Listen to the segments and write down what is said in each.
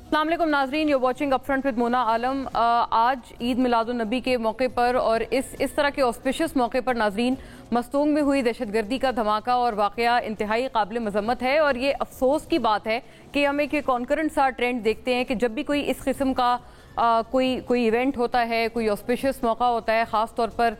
अस्सलाम वालेकुम नाजरीन, you watching upfront with Mona Alam. आज ईद मिलादुन्नबी के मौके पर और इस तरह के ऑस्पिशियस मौके पर नाजरीन मस्तूंग में हुई दहशतगर्दी का धमाका और वाक़या इंतहाई काबिल मज़म्मत है। और ये अफसोस की बात है कि हम एक कॉन्करेंट सा ट्रेंड देखते हैं कि जब भी कोई इस किस्म का कोई इवेंट होता है, कोई ऑस्पिशियस मौका होता है, ख़ास तौर पर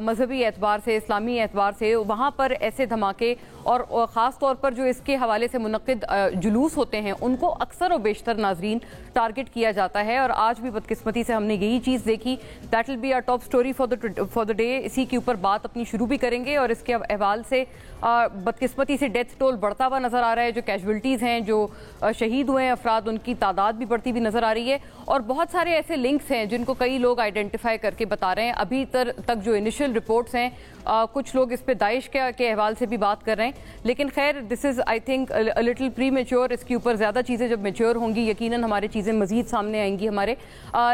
मजहबी एतबार से, इस्लामी एतबार से, वहाँ पर ऐसे धमाके और ख़ास तौर पर जो इसके हवाले से मुनक्किद जुलूस होते हैं उनको अक्सर और बेशतर नाजरीन टारगेट किया जाता है। और आज भी बदकिस्मती से हमने यही चीज़ देखी। That will be a top story for the day. इसी के ऊपर बात अपनी शुरू भी करेंगे और इसके अहवाल से बदकिस्मती से डेथ टोल बढ़ता हुआ नज़र आ रहा है। जो कैजुअल्टीज़ हैं, जो शहीद हुए हैं अफराद, उनकी तादाद भी बढ़ती हुई नज़र आ रही है। और बहुत सारे ऐसे लिंक्स हैं जिनको कई लोग आइडेंटिफाई करके बता रहे हैं। अभी तक जो इनिशियल रिपोर्ट्स हैं, कुछ लोग इस पे दाइश के अहवाल से भी बात कर रहे हैं, लेकिन खैर this is I think a little pre mature. इसके ऊपर ज़्यादा चीज़ें जब मेच्योर होंगी यकीनन हमारी चीज़ें मज़ीद सामने आएंगी हमारे।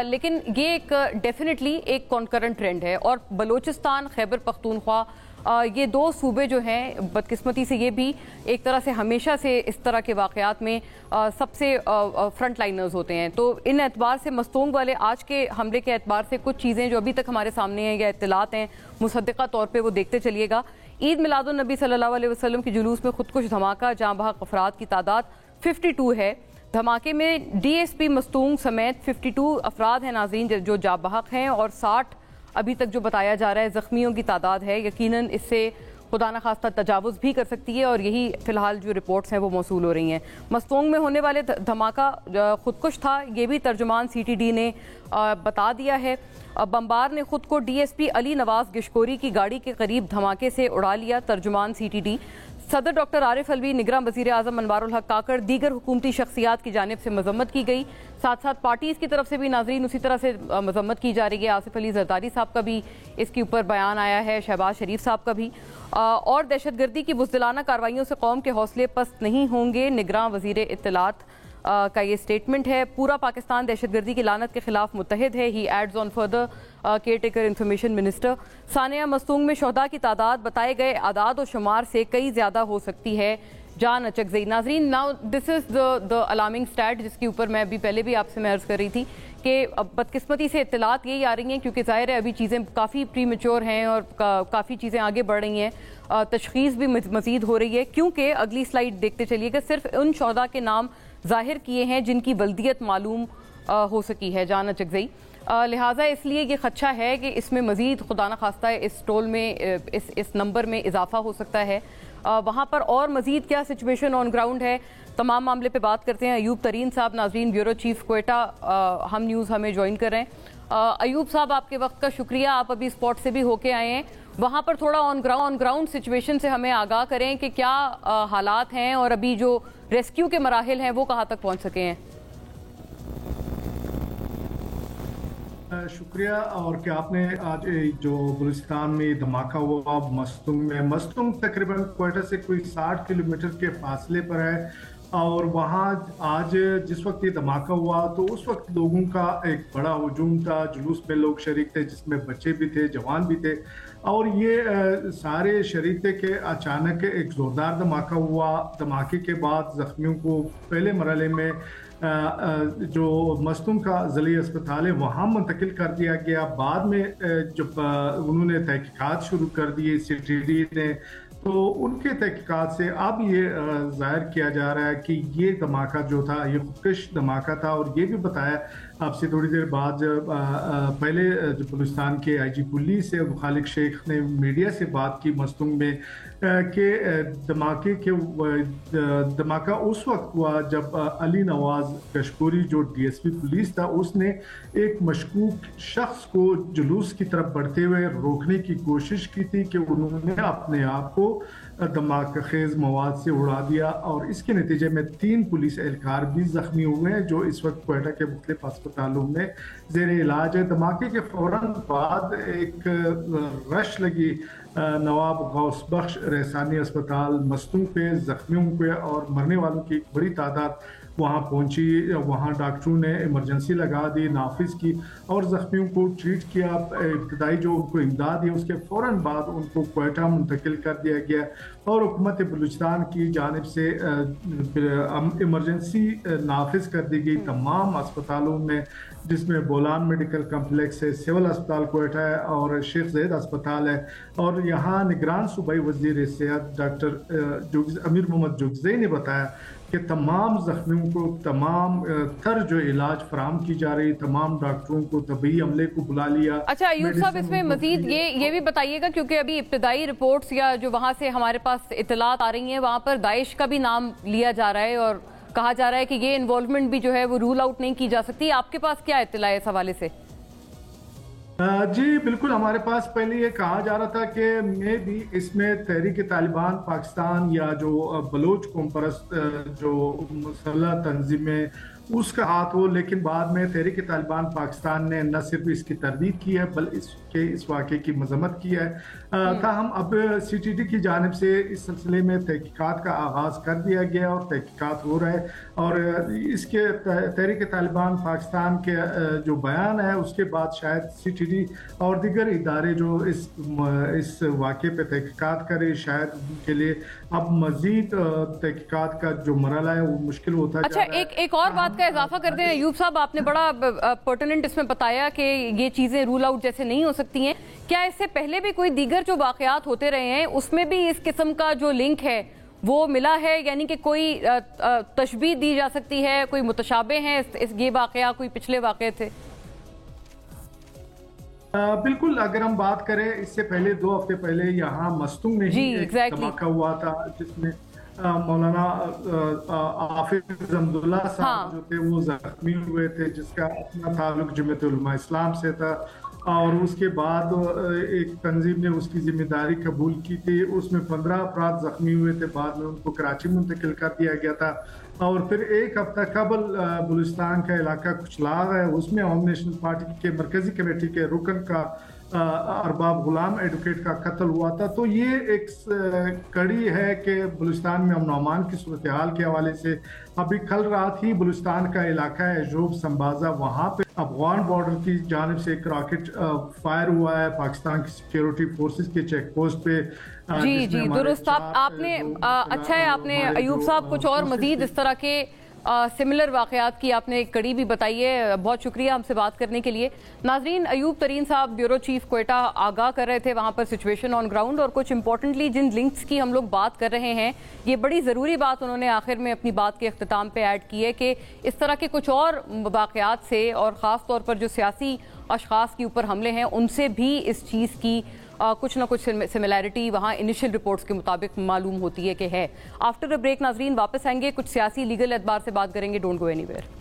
लेकिन ये एक डेफिनेटली एक कॉन्करेंट ट्रेंड है। और बलोचिस्तान, खैबर पख्तूनख्वा, ये दो सूबे जो हैं बदकिस्मती से ये भी एक तरह से हमेशा से इस तरह के वाक़यात में सबसे फ्रंट लाइनर्स होते हैं। तो इन एतबार से मस्तूंग वाले आज के हमले के एतबार से कुछ चीज़ें जो अभी तक हमारे सामने हैं या इत्तलात हैं मुसद्दिक़ा तौर पे वो देखते चलिएगा। ईद मिलादुन्नबी सल्लल्लाहु अलैहि वसल्लम के जुलूस में खुदकुश धमाका, जहाँ बहक अफराद की तादाद 52 है। धमाके में DSP मस्तूंग समेत 52 अफराद हैं नाज़रीन जो जाँ बहक हैं और 60 अभी तक जो बताया जा रहा है ज़ख्मियों की तादाद है। यकीनन इससे खुदा न खास्ता तजावुज़ भी कर सकती है और यही फ़िलहाल जो रिपोर्ट्स हैं वो मौसूल हो रही हैं। मस्तूंग में होने वाले धमाका खुदकुश था, ये भी तर्जुमान CTD ने बता दिया है। बम्बार ने खुद को DSP अली नवाज गिशकोरी की गाड़ी के करीब धमाके से उड़ा लिया। तर्जुमान CTD सदर डॉक्टर आरिफ अलवी, निगरान वज़ीर आज़म अनवारुल हक काकड़, दीगर हुकूमती शख्सियात की जानिब से मजम्मत की गई। साथ साथ पार्टीज़ की तरफ से भी नाजरीन उसी तरह से मजम्मत की जा रही है। आसिफ अली जरदारी साहब का भी इसके ऊपर बयान आया है, शहबाज शरीफ साहब का भी। और दहशतगर्दी की बुज़दिलाना कार्रवाइयों से कौम के हौसले पस्त नहीं होंगे, निगरान वज़ीर इत्तलात का ये स्टेटमेंट है। पूरा पाकिस्तान दहशतगर्दी की लानत के खिलाफ मुत्तहिद है। He adds on further caretaker information minister. Sania Mastung में शहदा की तादाद बताए गए आदाद और शुमार से कई ज़्यादा हो सकती है। जान अचक गई नाजरीन। Now this is the alarming stat जिसके ऊपर मैं अभी पहले भी आपसे मैं अर्ज़ कर रही थी कि बदकिस्मती से इत्तलात यही आ रही हैं क्योंकि ज़ाहिर है अभी चीज़ें काफ़ी प्री मेच्योर हैं और काफ़ी चीज़ें आगे बढ़ रही हैं। तशख़ीस भी मज़ीद हो रही है क्योंकि अगली स्लाइड देखते चलिएगा, सिर्फ उन शहदा के नाम ज़ाहिर किए हैं जिनकी वल्दियत मालूम हो सकी है। जान अचकज़ई लिहाजा इसलिए ये खदशा है कि इसमें मज़ीद खुदा न खास्ता इस टोल में इस नंबर में इजाफा हो सकता है। वहाँ पर और मज़ीद क्या सिचुएशन ऑन ग्राउंड है, तमाम मामले पे बात करते हैं। अयूब तरीन साहब नाजरीन ब्यूरो चीफ क्वेटा हम न्यूज़ हमें ज्वाइन कर रहे हैं। अयूब साहब आपके वक्त का शुक्रिया, आप अभी स्पॉट से भी होके आए हैं। वहाँ पर थोड़ा ऑन ग्राउंड सिचुएशन से हमें आगाह करें कि क्या हालात हैं और अभी जो रेस्क्यू के मराहिल हैं वो कहाँ तक पहुँच सके हैं। शुक्रिया। और क्या आपने आज जो बलूचिस्तान में धमाका हुआ मस्तूंग में, मस्तूंग तकरीबन क्वेटा से कोई 60 किलोमीटर के फासले पर है और वहाँ आज जिस वक्त ये धमाका हुआ तो उस वक्त लोगों का एक बड़ा हुजूम था, जुलूस में लोग शरीक थे जिसमें बच्चे भी थे, जवान भी थे और ये सारे शरीक थे कि अचानक एक ज़ोरदार धमाका हुआ। धमाके के बाद ज़ख्मियों को पहले मरहले में जो मस्तूंग का ज़िली अस्पताल है वहाँ मुंतकिल कर दिया गया। बाद में जब उन्होंने तहकीकात शुरू कर दिए CTD ने, तो उनके तहकीकात से अब ये ज़ाहिर किया जा रहा है कि ये धमाका जो था ये खुदकश धमाका था। और ये भी बताया आपसे थोड़ी देर बाद पहले जो बलूचिस्तान के IG पुलिस है खालिद शेख ने मीडिया से बात की मस्तूंग में कि धमाका उस वक्त हुआ जब अली नवाज गिशकोरी जो DSP पुलिस था उसने एक मशकूक शख्स को जुलूस की तरफ बढ़ते हुए रोकने की कोशिश की थी कि उन्होंने अपने आप को धमाका खेज मवाद से उड़ा दिया और इसके नतीजे में 3 पुलिस एहलकार भी जख्मी हुए हैं जो इस वक्त क्वेटा के मुख्तलिफ अस्पतालों में जेर इलाज है। धमाके के फौरन बाद एक रश लगी नवाब गौस बख्श रहसानी अस्पताल मस्तूंग पे जख्मियों पे और मरने वालों की बड़ी तादाद वहाँ पहुंची। वहाँ डॉक्टरों ने इमरजेंसी लगा दी, नाफिज की और जख्मियों को ट्रीट किया। इब्तदाई जो उनको इमदाद दी उसके फ़ौरन बाद उनको क्वेटा मुंतकिल कर दिया गया और हुकूमत बलूचिस्तान की जानिब से इमरजेंसी नाफिज कर दी गई तमाम अस्पतालों में, जिसमें बोलान मेडिकल कम्प्लेक्स है, सिविल अस्पताल क्वेटा है और शेख ज़ैद अस्पताल है। और यहाँ निगरान सूबाई वज़ीर सेहत डॉक्टर अमीर मोहम्मद जुगज़ई ने बताया कि तमाम जख्मियों को तमाम तर जो इलाज फराम की जा रही, तमाम डॉक्टरों को तबी अमले को बुला लिया। अच्छा अयूब साहब, इसमें मजीद ये भी बताइएगा, क्योंकि अभी इब्तदाई रिपोर्ट्स या जो वहाँ से हमारे पास इतलात आ रही हैं, वहाँ पर दाइश का भी नाम लिया जा रहा है और कहा जा रहा है कि ये इन्वॉल्वमेंट भी जो है वो रूल आउट नहीं की जा सकती। आपके पास क्या इत्तला है इस हवाले से? जी बिल्कुल, हमारे पास पहले ये कहा जा रहा था कि मैं भी इसमें तहरीक तालिबान पाकिस्तान या जो बलोच कौम परस्त जो मुसल्लह तंजीमें उसका हाथ हो, लेकिन बाद में तहरीक तालिबान पाकिस्तान ने न सिर्फ इसकी तरदीद की है बल्कि इस वाक़े की मजम्मत की है। ताहम अब CTD की जानिब से इस सिलसिले में तहकीकात का आगाज़ कर दिया गया और तहकीकात हो रहा है और इसके तहरीक तालिबान पाकिस्तान के जो बयान है उसके बाद शायद CTD और दीगर इदारे जो इस वाक़े पे तहकीकात करे, शायद उनके लिए अब मज़ीद तहकीकात का जो मरहला है वो मुश्किल होता है। अच्छा, एक और बात का इजाफा कर दें अयूब साहब, आपने बड़ा पर्टिनेंट इसमें बताया कि ये चीज़ें रूल आउट जैसे नहीं हो सकती हैं। क्या इससे पहले भी कोई दीगर जो वाक़यात होते रहे हैं उसमें भी इस किस्म का जो लिंक है वो मिला है, यानी कि कोई तशबीह दी जा सकती है, कोई मुतशाबे हैं ये वाक़या कोई पिछले वाक़े थे? बिल्कुल, अगर हम बात करें इससे पहले 2 हफ्ते पहले यहाँ मस्तूंग में ही एक धमाका हुआ था जिसमें मौलाना हाफिज अब्दुल्ला साहब जो थे वो जख्मी हुए थे, जिसका अपना ताल्लुक जमीयत उलमा इस्लाम से था और उसके बाद एक तंजीम ने उसकी जिम्मेदारी कबूल की थी। उसमें 15 अफराद जख्मी हुए थे, बाद में उनको कराची मुंतकिल कर दिया गया था और फिर एक हफ्ता कबल बलूचिस्तान का इलाका कुचलाग है, उसमें होम नेशनल पार्टी के मरकजी कमेटी के रुकन का अरबाब गुलाम एडवोकेट का कत्ल हुआ था। तो ये एक कड़ी है कि बलूचिस्तान में अमन अमान की सूरत हाल के हवाले से अभी कल रात ही बलूचिस्तान का इलाका है जोब संबाजा, वहाँ पे अफगान बॉर्डर की जानिब से एक रॉकेट फायर हुआ है पाकिस्तान की सिक्योरिटी फोर्सेस के चेक पोस्ट पे। जी दुरुस्त, आपने अच्छा है आपने अयूब साहब कुछ और मजीद इस तरह के सिमिलर वाक़यात की आपने एक कड़ी भी बताई है। बहुत शुक्रिया हमसे बात करने के लिए। नाजरीन, अयूब तरीन साहब ब्यूरो चीफ क्वेटा आगाह कर रहे थे वहाँ पर सिचुएशन ऑन ग्राउंड और कुछ इंपॉर्टेंटली जिन लिंक्स की हम लोग बात कर रहे हैं, ये बड़ी ज़रूरी बात उन्होंने आखिर में अपनी बात के अख्ताम पे ऐड की है कि इस तरह के कुछ और वाक़यात से और ख़ास तौर पर जो सियासी अशख़ास के ऊपर हमले हैं उनसे भी इस चीज़ की कुछ ना कुछ सिमिलैरिटी वहाँ इनिशियल रिपोर्ट्स के मुताबिक मालूम होती है कि है। आफ्टर अ ब्रेक नाजरीन वापस आएंगे, कुछ सियासी लीगल एतबार से बात करेंगे। Don't go anywhere.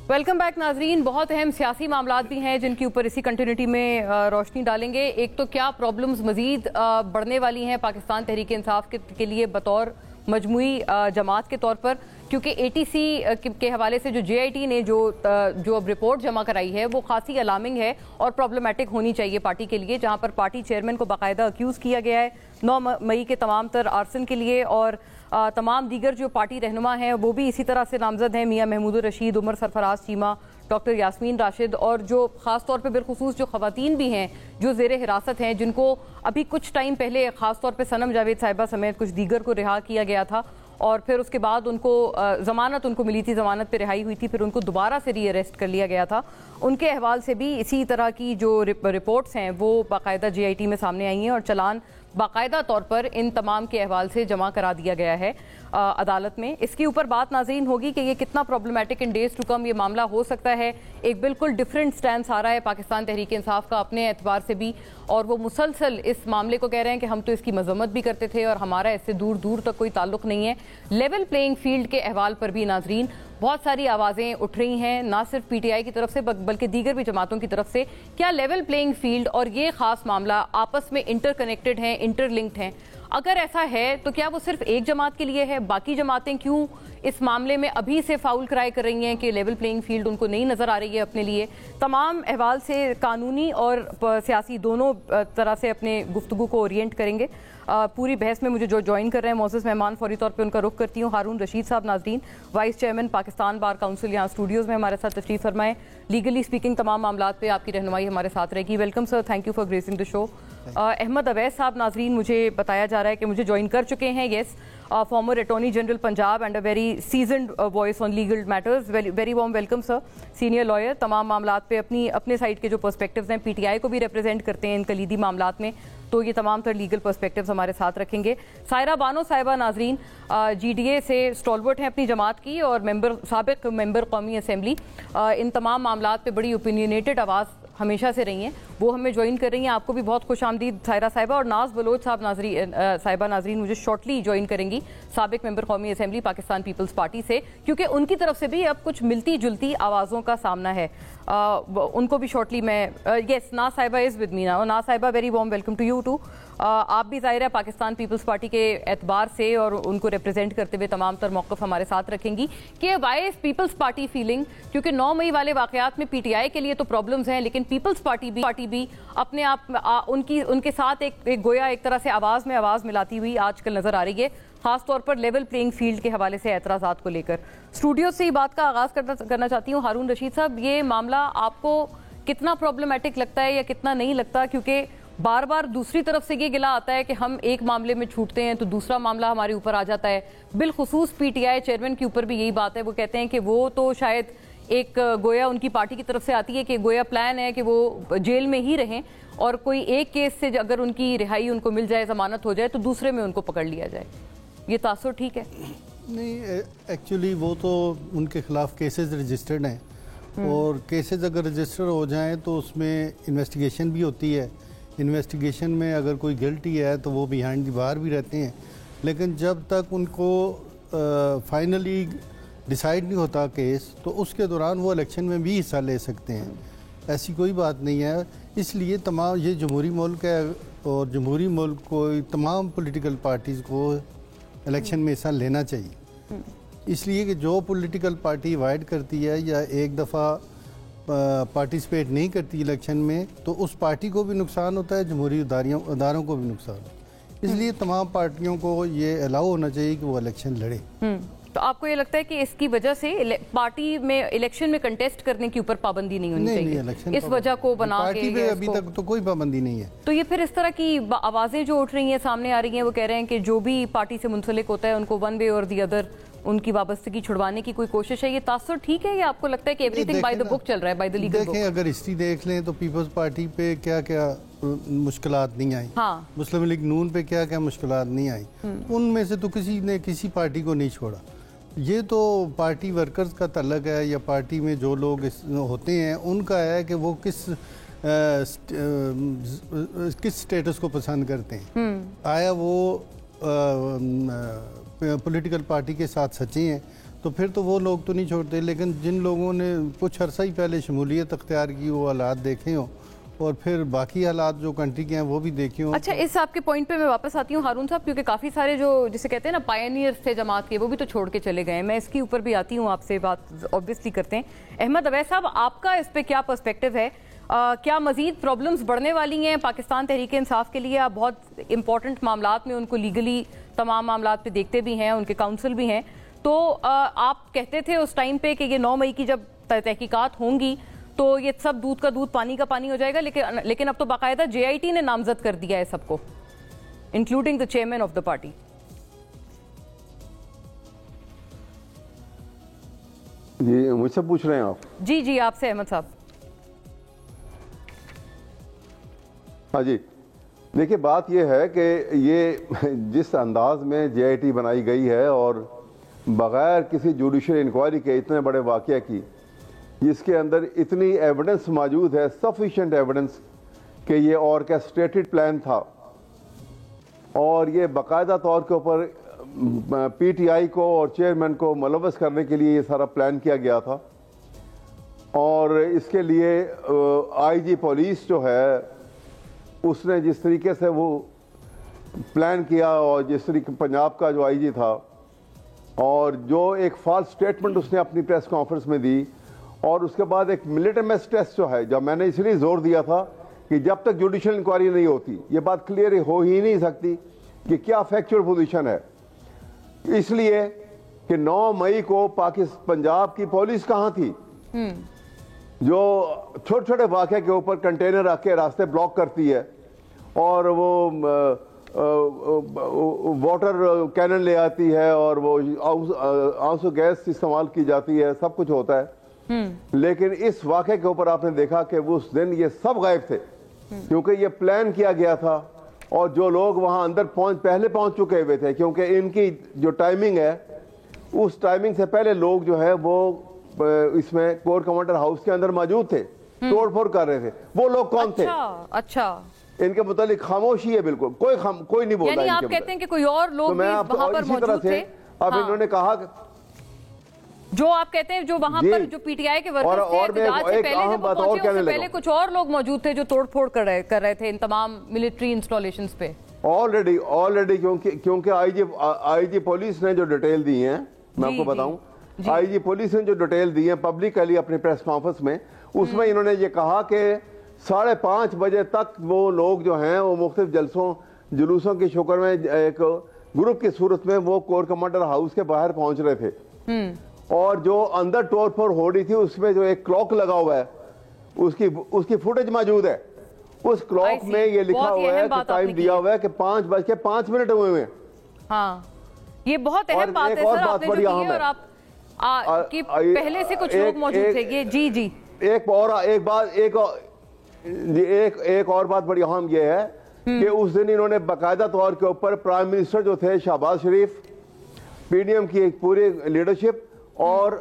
Welcome back नाजरीन। बहुत अहम सियासी मामलात भी हैं जिनके ऊपर इसी कंटिन्यूटी में रोशनी डालेंगे। एक तो क्या प्रॉब्लम्स मजीद बढ़ने वाली हैं पाकिस्तान तहरीक इंसाफ के लिए बतौर मजमूई जमात के तौर पर, क्योंकि ATC के हवाले से जो JIT ने जो अब रिपोर्ट जमा कराई है वो खासी अलार्मिंग है और प्रॉब्लमेटिक होनी चाहिए पार्टी के लिए, जहाँ पर पार्टी चेयरमैन को बाकायदा अक्यूज़ किया गया है 9 मई के तमाम तर आर्सन के लिए और तमाम दीगर जो पार्टी रहनुमा हैं वो भी इसी तरह से नामजद हैं, मियाँ महमूद रशीद, उमर सरफराज चीमा, डॉक्टर यास्मीन राशिद और जो ख़ास तौर पे बिलखुसूस जो ख़वातीन भी हैं जो ज़ेर हिरासत हैं, जिनको अभी कुछ टाइम पहले ख़ास तौर पे सनम जावेद साहिबा समेत कुछ दीगर को रिहा किया गया था और फिर उसके बाद उनको ज़मानत उनको मिली थी, ज़मानत पे रिहाई हुई थी, फिर उनको दोबारा से री अरेस्ट कर लिया गया था। उनके अहवाल से भी इसी तरह की जो रिपोर्ट्स हैं वो बाकायदा JIT में सामने आई हैं और चलान बाकायदा तौर पर इन तमाम के अहवाल से जमा करा दिया गया है अदालत में। इसके ऊपर बात नाज़रीन होगी कि ये कितना problematic in days to come ये मामला हो सकता है। एक बिल्कुल डिफरेंट स्टैंड आ रहा है पाकिस्तान तहरीक इंसाफ का अपने एतबार से भी, और वो मुसलसल इस मामले को कह रहे हैं कि हम तो इसकी मजम्मत भी करते थे और हमारा इससे दूर दूर तक कोई ताल्लुक नहीं है। लेवल प्लेइंग फील्ड के अहवाल पर भी नाजरीन बहुत सारी आवाज़ें उठ रही हैं, ना सिर्फ PTI की तरफ से बल्कि दीगर भी जमातों की तरफ से। क्या लेवल प्लेइंग फील्ड और ये ख़ास मामला आपस में इंटरकनेक्टेड हैं, इंटरलिंक्ड हैं? اگر ایسا ہے تو کیا وہ صرف ایک جماعت کے لیے ہے؟ باقی جماعتیں کیوں اس معاملے میں ابھی سے فاؤل کرائے کر رہی ہیں کہ لیول پلینگ فیلڈ ان کو نہیں نظر آ رہی ہے اپنے لیے؟ تمام احوال سے قانونی اور سیاسی دونوں طرح سے اپنے گفتگو کو اورینٹ کریں گے. پوری بحث میں مجھے جو جوائن کر رہے ہیں معزز مہمان، فوری طور پہ ان کا رخ کرتی ہوں. ہارون رشید صاحب ناظرین، vice chairman Pakistan bar council, یہاں اسٹوڈیوز میں ہمارے ساتھ تشریف فرمائیں. لیگلی سپیکنگ تمام معاملات پہ آپ کی رہنمائی ہمارے ساتھ رہے گی. Welcome sir, thank you for gracing the show. Ahmed Awais صاحب ناظرین، مجھے بتایا جا رہا ہے کہ مجھے جوائن کر چکے ہیں. یس، former Attorney General Punjab and a very seasoned voice on legal matters. Very warm welcome sir. Senior lawyer، تمام معاملات پہ اپنے سائڈ کے جو پرسپیکٹیوز ہیں، پی ٹی آئی کو بھی ریپرزینٹ کرتے ہیں ان کلیدی معاملات میں، تو یہ تمام تر لیگل پرسپیکٹیوز ہمارے ساتھ رکھیں گے. سائرہ بانو صاحبہ ناظرین، جی ڈی اے سے اسٹالورٹ ہیں اپنی جماعت کی اور سابق ممبر قومی اسمبلی. ان تمام معاملات پہ بڑی اوپینینیٹڈ آواز ہمیشہ سے رہی ہیں، وہ ہمیں جوائن کر رہی ہیں. آپ کو بھی بہت خوش آمدید سائرہ صاحبہ. اور ناز بلوچ صاحبہ ناظرین مجھے شارٹلی جوائن کریں گی، سابق ممبر قومی اسمبلی پاکستان پیپلز پارٹی سے، کیونکہ ان کی طرف سے بھی اب کچھ ملتی جلتی آوازوں کا سامنا ہے. ان کو بھی شارٹلی میں یس، ناز صاحبہ is with me now. Naz صاحبہ very warm welcome to you too. آپ بھی ظاہر ہے پاکستان پیپلز پارٹی کے اعتبار سے اور ان کو ریپرزینٹ کرتے ہوئے تمام تر موقف ہمارے ساتھ رکھیں گی کہ Y is people's party feeling, کیونکہ 9 مئی والے واقعات میں پی ٹی آئی کے لیے تو پرابلمز ہیں، لیکن پیپلز پارٹی بھی اپنے آپ ان کے ساتھ ایک گویا ایک طرح سے آواز میں آواز ملاتی ہوئی آج کل نظر آ رہی ہے، خاص طور پر لیول پلینگ فیلڈ کے حوالے سے اعتراضات کو لے کر. اسٹوڈیو سے ہی بات کا آغاز کرنا چاہتی ہوں. ہارون رشید صاحب، یہ معاملہ آپ کو کتنا پرابلمٹک لگتا ہے یا کتنا نہیں لگتا؟ کیونکہ بار بار دوسری طرف سے یہ گلہ آتا ہے کہ ہم ایک معاملے میں چھوٹتے ہیں تو دوسرا معاملہ ہمارے اوپر آ جاتا ہے. بالخصوص پی ٹی آئی چیئرمین کے اوپر بھی یہی بات ہے، وہ کہتے ہیں کہ وہ تو شاید ایک گویا ان کی پارٹی کی طرف سے آتی ہے کہ گویا پلان ہے کہ وہ جیل میں ہی رہیں اور کوئی ایک کیس سے اگر ان کی رہائی ان کو مل جائے، ضمانت ہو جائے، تو دوسرے میں ان کو پکڑ لیا جائے. یہ تاثر ٹھیک ہے؟ نہیں، ایکچولی وہ تو ان کے خلاف کیسز رجسٹرڈ ہیں، اور کیسز اگر رجسٹر ہو جائیں تو اس میں انویسٹیگیشن بھی ہوتی ہے. انویسٹیگیشن میں اگر کوئی گلٹی ہے تو وہ بیہائنڈ دی بار بھی رہتے ہیں، لیکن جب تک ان کو فائنلی ڈیسائیڈ نہیں ہوتا کیس، تو اس کے دوران وہ الیکشن میں بھی حصہ لے سکتے ہیں. ایسی کوئی بات نہیں ہے. اس لیے تمام یہ جمہوری ملک ہے، اور جمہوری ملک کو تمام پولیٹیکل پارٹیز کو الیکشن میں حصہ لینا چاہیے. اس لیے کہ جو پولیٹیکل پارٹی اوائڈ کرتی ہے یا ایک دفعہ پارٹیسپیٹ نہیں کرتی الیکشن میں، تو اس پارٹی کو بھی نقصان ہوتا ہے، جمہوری اداروں کو بھی نقصان ہوتا ہے. اس لیے تمام پارٹیوں کو یہ الاؤ ہونا چاہیے کہ وہ الیکشن لڑے. تو آپ کو یہ لگتا ہے کہ اس کی وجہ سے پارٹی میں الیکشن میں کنٹیسٹ کرنے کے اوپر پابندی نہیں ہونی چاہیے، اس وجہ کو بنا کے پارٹی پہ ابھی تک تو کوئی پابندی نہیں ہے. تو یہ پھر اس طرح کی آوازیں جو اٹھ رہی ہیں، سامنے آ رہی ہیں، وہ کہہ رہے ہیں کہ جو بھی پارٹی سے منسلک ہوتا ہے ان کو ون وے اور دی ادر ان کی وابستگی چھڑوانے کی کوئی کوشش ہے. یہ تاثر ٹھیک ہے یا آپ کو لگتا ہے کہ ایوری تھنگ بائی دا بک چل رہا ہے، بائی دا لیگل بک؟ دیکھیں، اگر ہسٹری دیکھ لیں تو پیپلز پارٹی پہ کیا کیا مشکلات نہیں آئی، مسلم لیگ نون پہ کیا کیا مشکلات نہیں آئی. ان میں سے تو کسی نے کسی پارٹی کو نہیں چھوڑا. یہ تو پارٹی ورکرز کا تعلق ہے، یا پارٹی میں جو لوگ ہوتے ہیں ان کا ہے کہ وہ کس سٹیٹس کو پسند کرتے ہیں. آیا وہ پولیٹیکل پارٹی کے ساتھ سچے ہیں تو پھر تو وہ لوگ تو نہیں چھوڑتے، لیکن جن لوگوں نے کچھ عرصہ ہی پہلے شمولیت اختیار کی، وہ حالات دیکھے ہوں، اور پھر باقی حالات جو کنٹری کے ہیں وہ بھی دیکھے ہوں. اچھا، اس آپ کے پوائنٹ پہ میں واپس آتی ہوں ہارون صاحب، کیونکہ کافی سارے جو جسے کہتے ہیں نا پائنیئرز تھے جماعت کے، وہ بھی تو چھوڑ کے چلے گئے ہیں. میں اس کے اوپر بھی آتی ہوں، آپ سے بات آبویسلی کرتے ہیں. احمد اویس صاحب، آپ کا اس پہ کیا پرسپیکٹیو ہے؟ کیا مزید پرابلمز بڑھنے والی ہیں پاکستان تحریک انصاف کے لیے؟ آپ بہت امپورٹنٹ معاملات میں ان کو لیگلی تمام معاملات پہ دیکھتے بھی ہیں، ان کے کاؤنسل بھی ہیں. تو آپ کہتے تھے اس ٹائم پہ کہ یہ 9 مئی کی جب تحقیقات ہوں گی تو یہ سب دودھ کا دودھ پانی کا پانی ہو جائے گا، لیکن اب تو باقاعدہ جے آئی ٹی نے نامزد کر دیا ہے سب کو، including the chairman of the party. جی مجھ سے پوچھ رہے ہیں آپ؟ جی آپ سے احمد صاحب. ہاں جی، دیکھیے بات یہ ہے کہ یہ جس انداز میں جے آئی ٹی بنائی گئی ہے اور بغیر کسی جوڈیشل انکوائری کے اتنے بڑے واقعہ کی، جس کے اندر اتنی ایویڈنس موجود ہے، سفیشینٹ ایویڈنس کہ یہ آرکیسٹریٹڈ پلان تھا، اور یہ باقاعدہ طور کے اوپر پی ٹی آئی کو اور چیئرمین کو ملوث کرنے کے لیے یہ سارا پلان کیا گیا تھا. اور اس کے لیے آئی جی پولیس جو ہے اس نے جس طریقے سے وہ प्लान किया, और जिस तरीके पंजाब का जो आईजी था, और जो एक फॉल्स स्टेटमेंट उसने अपनी प्रेस कॉन्फ्रेंस में दी, और उसके बाद एक लिटमस टेस्ट जो है, जब मैंने इसलिए जोर दिया था कि जब तक जुडिशियल इंक्वायरी नहीं होती ये बात क्लियर हो ही नहीं सकती कि क्या फैक्चुअल पोजीशन है, इसलिए कि 9 मई को पंजाब की पुलिस कहाँ थी जो छोटे छोटे वाक़े के ऊपर कंटेनर रख के रास्ते ब्लॉक करती है, और वो वाटर कैनन ले आती है, और वो आंसू गैस इस्तेमाल की जाती है, सब कुछ होता है। लेकिन इस वाक़े के ऊपर आपने देखा कि उस दिन ये सब गायब थे, क्योंकि ये प्लान किया गया था, और जो लोग वहां अंदर पहले पहुंच चुके हुए थे, क्योंकि इनकी जो टाइमिंग है उस टाइमिंग से पहले लोग जो है वो इसमें कोर कमांडर हाउस के अंदर मौजूद थे, तोड़फोड़ कर रहे थे। वो लोग कौन थे? अच्छा, इनके मुतालिक खामोशी है, बिल्कुल कोई नहीं बोल रहा। आप कहते हैं कि कोई और लोग भी वहां पर मौजूद थे। अब इन्होंने कहा जो आप कहते हैं जो वहां पर जो पीटीआई के वर्कर्स थे, एहतजाज से पहले जब वो पहुंचे उससे पहले कुछ और लोग मौजूद थे जो तोड़फोड़ कर रहे थे इन तमाम मिलिट्री इंस्टॉलेशंस पे। ऑलरेडी क्योंकि आईजी पुलिस ने जो डिटेल दी है, मैं आपको बताऊं, आईजी पुलिस ने जो डिटेल दी है पब्लिकली अपने प्रेस कॉन्फ्रेंस में, उसमें इन्होंने ये कहा कि 5:30 बजे तक वो लोग जो हैं वो मुख्तलिफ जुलूसों की शक्ल में एक ग्रुप की सूरत में वो कोर कमांडर हाउस के बाहर पहुंच रहे थे, और जो अंदर तोड़फोड़ हो रही थी उसमें जो एक क्लॉक लगा हुआ है उसकी फुटेज मौजूद है। उस क्लॉक में ये लिखा हुआ है कि टाइम दिया हुआ है कि 5:05 हुए हैं। हाँ, ये बहुत अहम बात है सर, आपने जो की है, और आप कि पहले से कुछ लोग मौजूद थे। ये जी एक और बात बड़ी अहम ये है कि उस दिन इन्होंने बाकायदा तौर के ऊपर प्राइम मिनिस्टर जो थे शहबाज शरीफ, पीडीएम की एक पूरी लीडरशिप और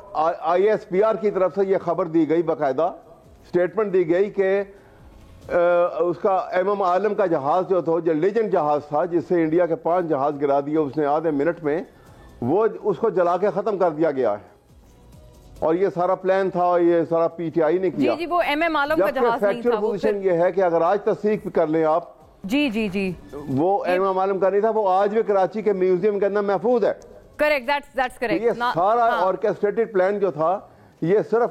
ISPR की तरफ से ये खबर दी गई, बाकायदा स्टेटमेंट दी गई कि उसका MM आलम का जहाज जो लेजेंड जहाज था जिससे इंडिया के 5 जहाज गिरा दिए उसने आधे मिनट में, वो उसको जला के खत्म कर दिया गया है, और ये सारा प्लान था, ये सारा PTI ने किया। जी, वो MM आलम का जहाज नहीं था। पोजीशन ये है कि अगर आज तस्दीक कर लें आप, जी वो MM आलम का नहीं था, वो आज भी कराची के म्यूजियम के अंदर महफूज है। Correct, that's correct. ये सारा ऑर्केस्ट्रेटेड प्लान जो था ये सिर्फ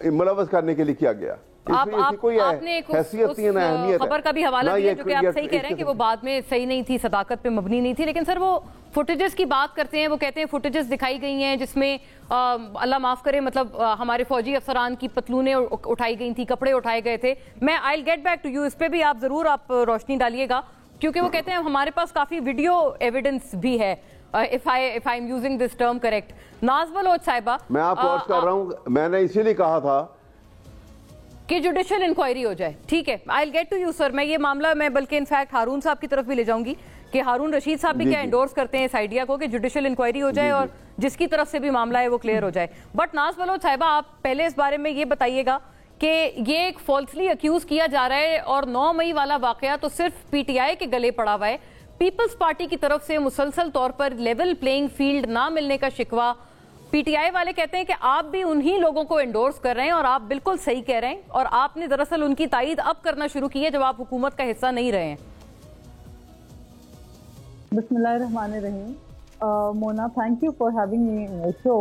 मुलव्वस करने के लिए किया गया। आपने उस खबर का भी हवाला दिया जो कि आप सही कह रहे हैं कि वो बाद में सही नहीं थी, सदाकत पे मबनी नहीं थी, लेकिन सर वो फुटेजेस की बात करते हैं, वो कहते हैं फुटेजेस दिखाई गई हैं जिसमें अल्लाह माफ करे, मतलब हमारे फौजी अफसरान की पतलूनें उठाई गई थी, कपड़े उठाए गए थे। मैं I will get back to you, इस पे भी आप जरूर रोशनी डालिएगा, क्योंकि वो कहते हैं हमारे पास काफी वीडियो एविडेंस भी है, if I am using this term correct। नाज बलोच साहिबा, मैं आपको अर्ज कर रहा हूं, मैंने इसीलिए कहा था कि जुडिशियल इंक्वायरी हो जाए। ठीक है, I will get to you sir. मैं ये मामला मैं बल्कि इनफैक्ट हारून साहब की तरफ भी ले जाऊंगी कि हारून रशीद साहब भी क्या एंडोर्स करते हैं इस आइडिया को कि जुडिशियल इंक्वायरी हो जाए और जिसकी तरफ से भी मामला है वो क्लियर हो जाए। बट नाज बलोच साहिबा, आप पहले इस बारे में ये बताइएगा कि ये एक फॉल्सली अक्यूज किया जा रहा है, और 9 मई वाला वाकया तो सिर्फ PTI के गले पड़ा हुआ है, पीपल्स पार्टी की तरफ से मुसलसल तौर पर लेवल प्लेइंग फील्ड ना मिलने का शिकवा। PTI वाले कहते हैं कि आप भी उन्हीं लोगों को एंडोर्स कर रहे हैं, और आप बिल्कुल सही कह रहे हैं, और आपने दरअसल उनकी तायीद अब करना शुरू की है जब आप हुकूमत का हिस्सा नहीं रहे हैं। बिस्मिल्लाहिर्रहमानिर्रहीम। Mona, thank you for having me in your show.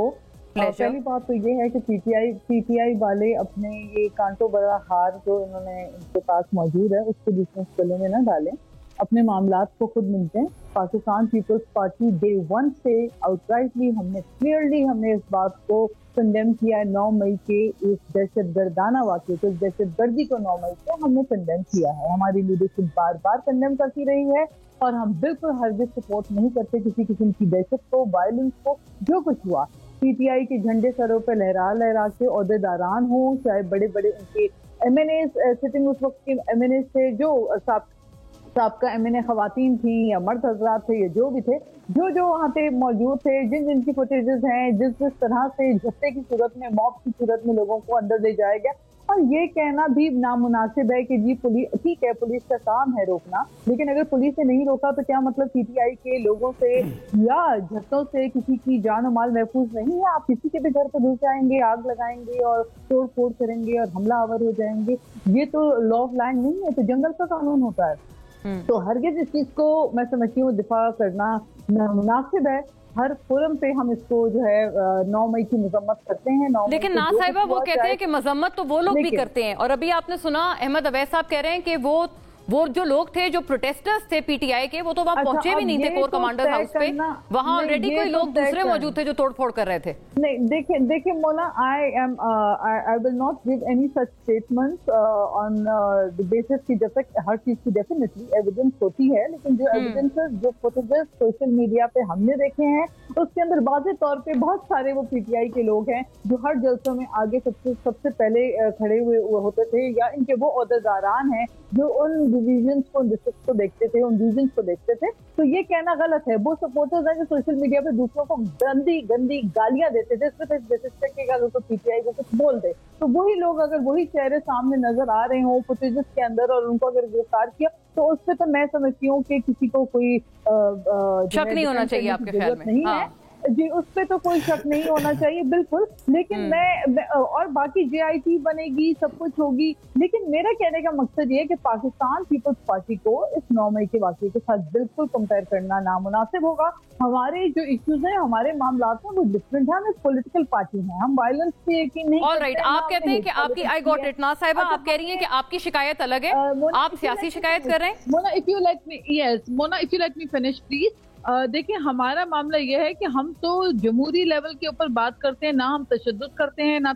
पहली बात तो ये है कि PTI वाले अपने ये कांटो बड़ा हार जो इन्होंने इनके पास मौजूद है उसको दूसरे गले में ना डालें, अपने मामलात को खुद मिलते हैं। पाकिस्तान पीपल्स पार्टी डे 1 से आउटराइटली हमने इस बात को कंडेम किया है। 9 मई के इस दहशतगर्दाना वाक़े को, इस दहशतगर्दी को 9 मई को हमने कंडेम किया है। हमारी लीडरशिप बार बार कंडेम करती रही है, और हम बिल्कुल हरगिज़ सपोर्ट नहीं करते किसी किस्म की दहशत को, वायलेंस को। जो कुछ हुआ, PTI के झंडे सरों पर लहरा के ओहदेदारान हों, चाहे बड़े बड़े उनके MNA सिटिंग उस वक्त के MNA थे, जो साबका MNA खवातीन थी या मर्द हजरात थे या जो भी थे, जो वहाँ पे मौजूद थे, जिनकी फुटेजेस हैं, जिस तरह से झट्टे की सूरत में, मॉब की सूरत में लोगों को अंदर ले जाया गया। और ये कहना भी नामुनासिब है कि जी पुलिस, ठीक है पुलिस का काम है रोकना, लेकिन अगर पुलिस ने नहीं रोका तो क्या मतलब PTI के लोगों से या झट्टों से किसी की जान और माल महफूज नहीं है? आप किसी के भी घर पर घुस जाएंगे, आग लगाएंगे और तोड़ फोड़ करेंगे और हमला आवर हो जाएंगे। ये तो लॉ ऑफ लैंड नहीं है, तो जंगल का कानून होता है। तो हरगिज इस चीज को मैं समझती हूँ दिफा करना नामुनासिब है। हर फोरम पे हम इसको जो है 9 मई की मजम्मत करते हैं। लेकिन नाज साहिबा वो कहते हैं कि मजम्मत तो वो लोग भी करते हैं, और अभी आपने सुना अहमद अवैस साहब कह रहे हैं कि वो जो लोग थे, जो प्रोटेस्टर्स थे पीटीआई के, वो तो वहाँ पहुंचे भी नहीं थे कोर कमांडर हाउस पे। वहाँ ऑलरेडी कोई लोग दूसरे मौजूद थे जो तोड़फोड़ कर रहे थे। नहीं, देखिए Mona, I will not give any such statements on the basis की जब तक हर चीज की डेफिनेटली एविडेंस होती है, लेकिन जो एविडेंसेस, जो फुटेजेस सोशल मीडिया पे हमने देखे हैं, उसके अंदर वाज़ेह तौर पे बहुत सारे वो पीटीआई के लोग हैं जो हर जलसों में आगे सबसे पहले खड़े हुए होते थे, या इनके वो ओहदेदारान हैं जो उन डिवीजन्स को, डिस्ट्रिक्ट को देखते थे, उन रीजन्स को देखते थे। तो ये कहना गलत है। वो सपोर्टर्स हैं जो सोशल मीडिया पे दूसरों को गंदी गालियां देते थे सिर्फ इस बेसिस पे कि अगर तो पीटीआई को कुछ बोल दे, तो वही लोग अगर वही चेहरे सामने नजर आ रहे हों फुटेजेस के अंदर और उनको अगर गिरफ्तार किया, तो उस पर तो मैं समझती हूँ कि किसी को कोई शक नहीं होना चाहिए आपके ख्याल में? नहीं है जी, उस पे तो कोई शक नहीं होना चाहिए, बिल्कुल। लेकिन मैं और बाकी जेआईटी बनेगी, सब कुछ होगी, लेकिन मेरा कहने का मकसद ये है कि पाकिस्तान पीपल्स पार्टी को इस 9 मई के वाक़ये के साथ बिल्कुल कंपेयर करना नामुनासिब होगा। हमारे जो इश्यूज हैं, हमारे मामला हैं, वो डिफरेंट है। हम एक पॉलिटिकल पार्टी हैं, हम वायलेंस पे यकीन नहीं करते। ऑलराइट, आप कहते हैं कि आपकी, आई गॉट इट नाज साहिबा, आप कह रही हैं कि आपकी शिकायत अलग है, आप सियासी शिकायत कर रहे हैं। Mona, if you let me finish please. देखिए, हमारा मामला यह है कि हम तो जमहूरी लेवल के ऊपर बात करते हैं, ना हम तशद्दुद करते हैं, ना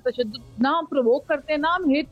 हम प्रोवोक करते हैं, ना हम हेट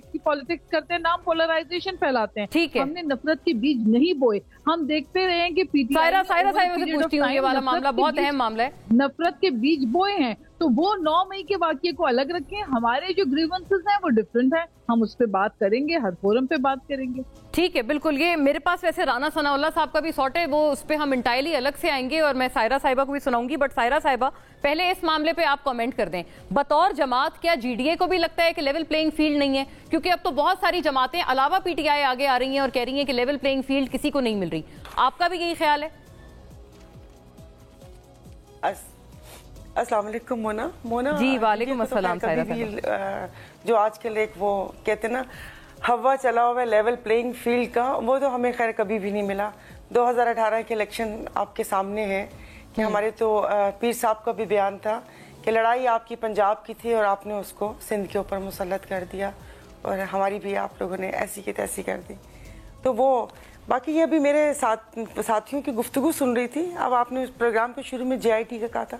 की पॉलिटिक्स करते हैं, ना हम पोलराइजेशन फैलाते हैं। ठीक है, हमने नफरत के बीज नहीं बोए। हम देखते रहे कि सायरा से पूछती हूँ, ये वाला मामला बहुत अहम मामला है, नफरत के बीज बोए हैं, तो वो 9 मई के वाक़ये को अलग रखें। हमारे जो ग्रीवेंसेस हैं वो डिफरेंट हैं, हम उस पर बात करेंगे, हर फोरम पे बात करेंगे। ठीक है, बिल्कुल। ये मेरे पास वैसे राना सनाउल्लाह साहब का भी सॉर्ट है, वो उस पर हम इंटायरली अलग से आएंगे और मैं सायरा साहिबा को भी सुनाऊंगी। बट सायरा साहिबा, पहले इस मामले पे आप कमेंट कर दें। बतौर जमात, क्या जीडीए को भी लगता है कि लेवल प्लेइंग फील्ड नहीं है? क्योंकि अब तो बहुत सारी जमातें अलावा पीटीआई आगे आ रही हैं और कह रही हैं कि लेवल प्लेइंग फील्ड किसी को नहीं मिल रही। आपका भी यही ख्याल है? अस्सलाम वालेकुम मोना जी, वालेकुम अस्सलाम। जो आजकल एक वो कहते ना हवा चला हुआ है लेवल प्लेइंग फील्ड का, वो तो हमें खैर कभी भी नहीं मिला। 2018 के इलेक्शन आपके सामने है कि हमारे तो पीर साहब का भी बयान था कि लड़ाई आपकी पंजाब की थी और आपने उसको सिंध के ऊपर मुसल्लत कर दिया, और हमारी भी आप लोगों ने ऐसी की तैसी कर दी। तो वो बाकी ये अभी मेरे साथियों की गुफ्तगू सुन रही थी। अब आपने उस प्रोग्राम के शुरू में जेआईटी का कहा था,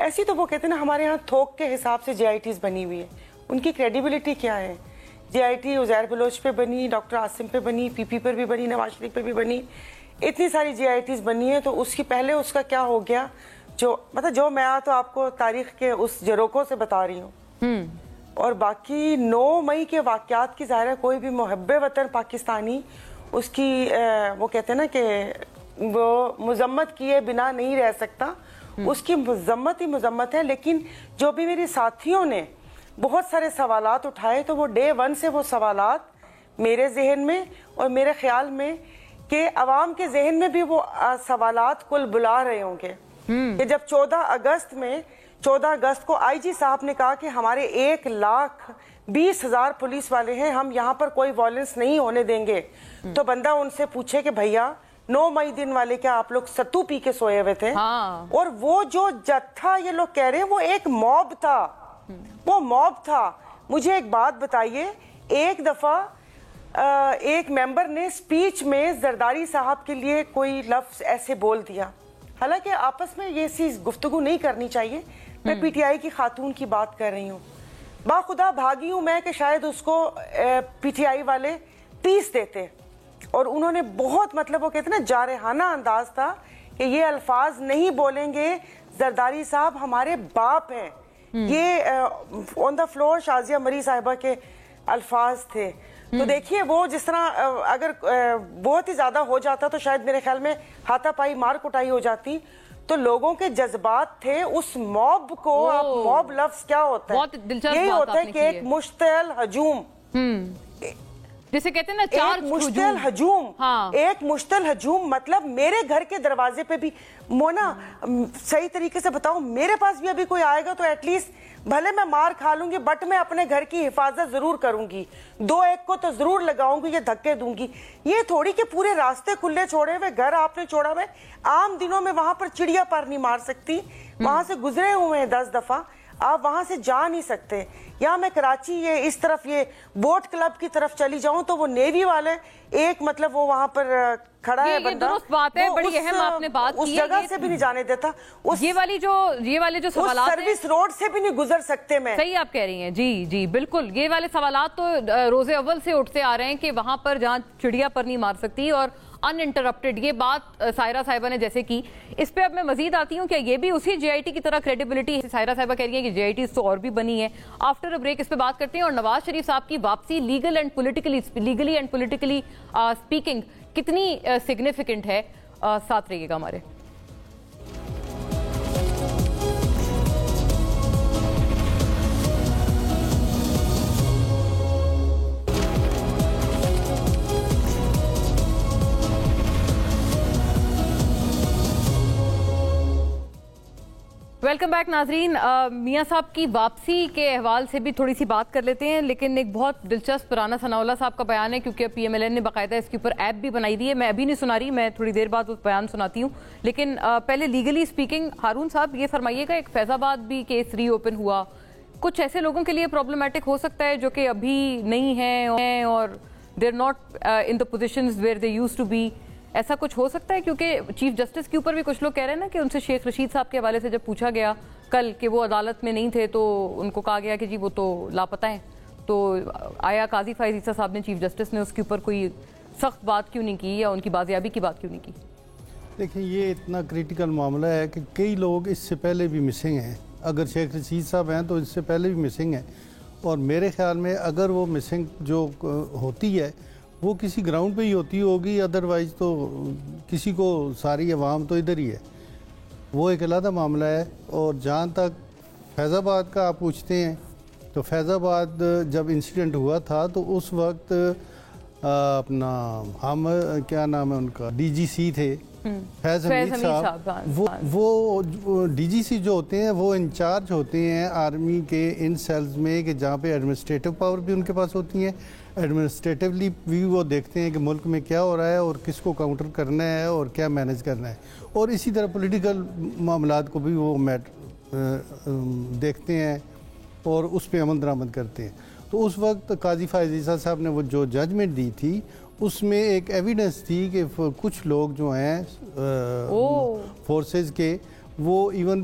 ऐसी तो वो कहते हैं ना हमारे यहाँ थोक के हिसाब से जेआईटीज बनी हुई है, उनकी क्रेडिबिलिटी क्या है? जेआईटी उज़ैर बलोच पे बनी, डॉक्टर आसिम पे बनी, पीपी पर भी बनी, नवाज शरीफ पे भी बनी, इतनी सारी जेआईटीज बनी है। तो उसकी पहले उसका क्या हो गया? जो मतलब जो मैं तो आपको तारीख के उस जरोकों से बता रही हूँ, और बाकी 9 मई के वाक़यात की ज़ाहिर है कोई भी मुहब्बे वतन पाकिस्तानी उसकी वो कहते हैं ना कि वो मजम्मत किए बिना नहीं रह सकता, उसकी मजम्मत ही मजम्मत है। लेकिन जो भी मेरे साथियों ने बहुत सारे सवालात उठाए, तो वो डे 1 से वो सवालात मेरे जहन में और मेरे ख्याल में कि अवाम के जहन में भी वो सवालात कुल बुला रहे होंगे कि जब 14 अगस्त को आईजी साहब ने कहा कि हमारे 1,20,000 पुलिस वाले हैं, हम यहाँ पर कोई वॉयलेंस नहीं होने देंगे, तो बंदा उनसे पूछे कि भैया 9 मई दिन वाले क्या आप लोग सत्तू पी के सोए हुए थे? हाँ। और वो जो जत्था ये लोग कह रहे हैं वो एक मॉब था, वो मॉब था। मुझे एक बात बताइए, एक दफा एक मेंबर ने स्पीच में जरदारी साहब के लिए कोई लफ्ज ऐसे बोल दिया, हालांकि आपस में ये चीज गुफ्तगू नहीं करनी चाहिए। मैं पीटीआई की खातून की बात कर रही हूँ, बाखुदा भागी हूं मैं कि शायद उसको पीटीआई वाले 30 देते, और उन्होंने बहुत मतलब वो कहते ना जारहाना अंदाज था कि ये अल्फाज नहीं बोलेंगे, जरदारी साहब हमारे बाप हैं। ये ऑन द फ्लोर शाजिया मरी साहिबा के अल्फाज थे। तो देखिए वो जिस तरह अगर बहुत ही ज्यादा हो जाता तो शायद मेरे ख्याल में हाथापाई मार कुटाई हो जाती। तो लोगों के जज्बात थे उस मॉब को, आप मॉब लफ्ज क्या होता है? यही होता है कि एक मुश्तल हजूम, जैसे कहते हैं ना चार मुश्तल हजूम, हाँ। एक मुश्तल हजूम मतलब मेरे घर के दरवाजे पे भी मोना सही तरीके से बताऊं, मेरे पास भी अभी कोई आएगा तो एटलीस्ट भले मैं मार खा लूंगी बट मैं अपने घर की हिफाजत जरूर करूंगी, 2-1 को तो जरूर लगाऊंगी, ये धक्के दूंगी। ये थोड़ी के पूरे रास्ते खुले छोड़े हुए, घर आपने छोड़ा हुआ, आम दिनों में वहां पर चिड़िया पर नहीं मार सकती, वहां से गुजरे हुए हैं 10 दफा, आप वहां से जा नहीं सकते। या मैं कराची ये इस तरफ ये बोट क्लब की तरफ चली जाऊं तो वो नेवी वाले एक मतलब वो वहां पर खड़ा है बंदा, दुरुस्त बात है, बड़ी अहम आपने बात की है, उस जगह से भी नहीं जाने देता, ये वाले जो सवाल सर्विस रोड से भी नहीं गुजर सकते। मैं सही आप कह रही हैं, जी जी बिल्कुल, ये वाले सवालात तो रोजे अव्वल से उठते आ रहे हैं कि वहां पर जहां चिड़िया पर नहीं मार सकती और अनइंटरप्टेड, ये बात सायरा साहिबा ने जैसे की, इस पे अब मैं मजीद आती हूँ। क्या ये भी उसी जेआईटी की तरह क्रेडिबिलिटी है? सायरा साहिबा कह रही है कि जेआईटी तो और भी बनी है। आफ्टर अ ब्रेक इस पे बात करते हैं। और नवाज शरीफ साहब की वापसी लीगली एंड पॉलिटिकली स्पीकिंग कितनी सिग्निफिकेंट है? साथ रहिएगा हमारे। वेलकम बैक नाजरीन। मियां साहब की वापसी के अहवाल से भी थोड़ी सी बात कर लेते हैं, लेकिन एक बहुत दिलचस्प राना सनाउल्लाह साहब का बयान है, क्योंकि PMLN ने बाकायदा इसके ऊपर ऐप भी बनाई दी है। मैं अभी नहीं सुना रही, मैं थोड़ी देर बाद उस बयान सुनाती हूँ, लेकिन पहले लीगली स्पीकिंग हारून साहब ये फरमाइएगा, एक फैजाबाद भी केस रीओपन हुआ, कुछ ऐसे लोगों के लिए प्रॉब्लमेटिक हो सकता है जो कि अभी नहीं है और they are not in the positions where they used to be, ऐसा कुछ हो सकता है? क्योंकि चीफ जस्टिस के ऊपर भी कुछ लोग कह रहे हैं ना कि उनसे शेख रशीद साहब के हवाले से जब पूछा गया कल कि वो अदालत में नहीं थे तो उनको कहा गया कि जी वो तो लापता हैं, तो आया काजी फायज ईसा साहब ने, चीफ जस्टिस ने उसके ऊपर कोई सख्त बात क्यों नहीं की या उनकी बाजियाबी की बात क्यों नहीं की? देखिए, ये इतना क्रिटिकल मामला है कि कई लोग इससे पहले भी मिसिंग हैं। अगर शेख रशीद साहब हैं तो इससे पहले भी मिसिंग हैं, और मेरे ख्याल में अगर वो मिसिंग जो होती है वो किसी ग्राउंड पे ही होती होगी, अदरवाइज़ तो किसी को सारी अवाम तो इधर ही है, वो एक अलग मामला है। और जहाँ तक फैज़ाबाद का आप पूछते हैं, तो फैज़ाबाद जब इंसिडेंट हुआ था तो उस वक्त अपना हम क्या नाम है उनका, DGC थे फैज़ हमीद साहब, वो DGC जो होते हैं वो इंचार्ज होते हैं आर्मी के इन सेल्स में कि जहाँ पे एडमिनिस्ट्रेटिव पावर भी उनके पास होती है, एडमिनिस्ट्रेटिवली भी वो देखते हैं कि मुल्क में क्या हो रहा है और किसको काउंटर करना है और क्या मैनेज करना है, और इसी तरह पॉलिटिकल मामलात को भी वो देखते हैं और उस पर अमल दरामद करते हैं। तो उस वक्त काजी फायज ईसा साहब ने वो जो जजमेंट दी थी उसमें एक एविडेंस थी कि कुछ लोग जो हैं फोर्सेस के वो इवन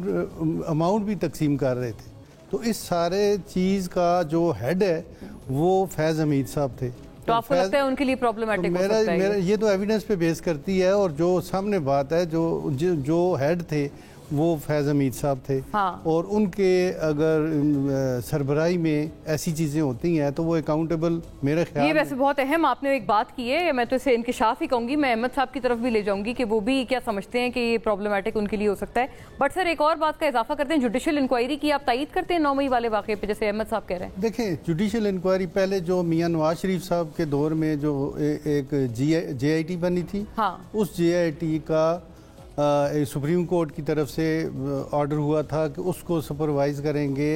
अमाउंट भी तकसीम कर रहे थे। तो इस सारे चीज़ का जो हेड है वो फैज़ हमीद साहब थे। तो आपको लगता है उनके लिए प्रॉब्लमेटिक हो सकता है? मेरा ये तो एविडेंस पे बेस करती है, और जो सामने बात है जो हेड थे वो फैज़ हमीद साहब थे, हाँ। और उनके अगर सरबराही में ऐसी चीज़ें होती हैं तो वो अकाउंटेबल मेरे ख्याल ये वैसे बहुत अहम आपने एक बात की है, मैं तो इसे इंकिशाफ ही कहूँगी, मैं अहमद साहब की तरफ भी ले जाऊँगी कि वो भी क्या समझते हैं कि ये प्रॉब्लमेटिक उनके लिए हो सकता है। बट सर एक और बात का इजाफा करते हैं, जुडिशल इंक्वायरी की आप तायीद करते हैं 9 मई वाले वाक़े पे, जैसे अहमद साहब कह रहे हैं? देखें, जुडिशल इंक्वायरी पहले जो मियाँ नवाज शरीफ साहब के दौर में जो एक JIT बनी थी, हाँ। उस JIT का सुप्रीम कोर्ट की तरफ से ऑर्डर हुआ था कि उसको सुपरवाइज करेंगे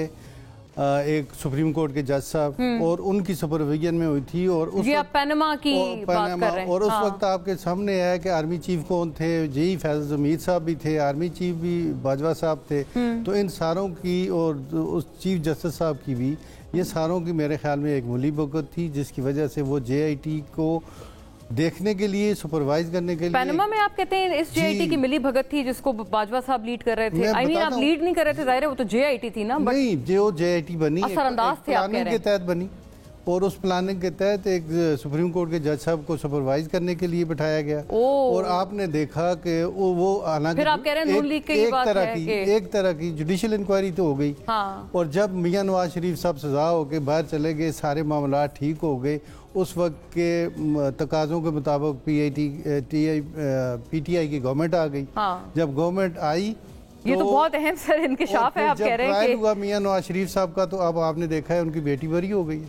एक सुप्रीम कोर्ट के जज साहब, और उनकी सुपरविजन में हुई थी। और उस आप पनामा की बात कर रहे हैं, और उस वक्त आपके सामने है कि आर्मी चीफ कौन थे, जी फैज़ हमीद साहब भी थे, आर्मी चीफ भी बाजवा साहब थे। तो इन सारों की और उस चीफ जस्टिस साहब की भी, ये सारों की मेरे ख्याल में एक मुली भगत थी, जिसकी वजह से वो JIT को देखने के लिए, सुपरवाइज करने के लिए। पनामा में आप कहते हैं इस JIT की मिली भगत थी जिसको बाजवा साहब लीड कर रहे थे? आई मीन आप लीड नहीं कर रहे थे, जाहिर है वो तो JIT थी ना। नहीं, जो JIT बनी असरअंदाज थे आप कह रहे हैं, के तहत बनी, और उस प्लानिंग के तहत एक सुप्रीम कोर्ट के जज साहब को सुपरवाइज करने के लिए बिठाया गया। और आपने देखा कि वो फिर आप कह रहे हैं एक तरह की जुडिशल इंक्वायरी तो हो गई, हाँ। और जब मियाँ नवाज शरीफ साहब सजा होके बाहर चले गए, सारे मामला ठीक हो गए, उस वक्त के तकाज़ों के मुताबिक PTI की गवर्नमेंट आ गई, हाँ। जब गवर्नमेंट आई, ये तो बहुत अहम सर इंकिशाफ है, आप कह रहे हैं कि हुआ मियाँ नवाज शरीफ साहब का, तो अब आपने देखा है उनकी बेटी बरी हो गई।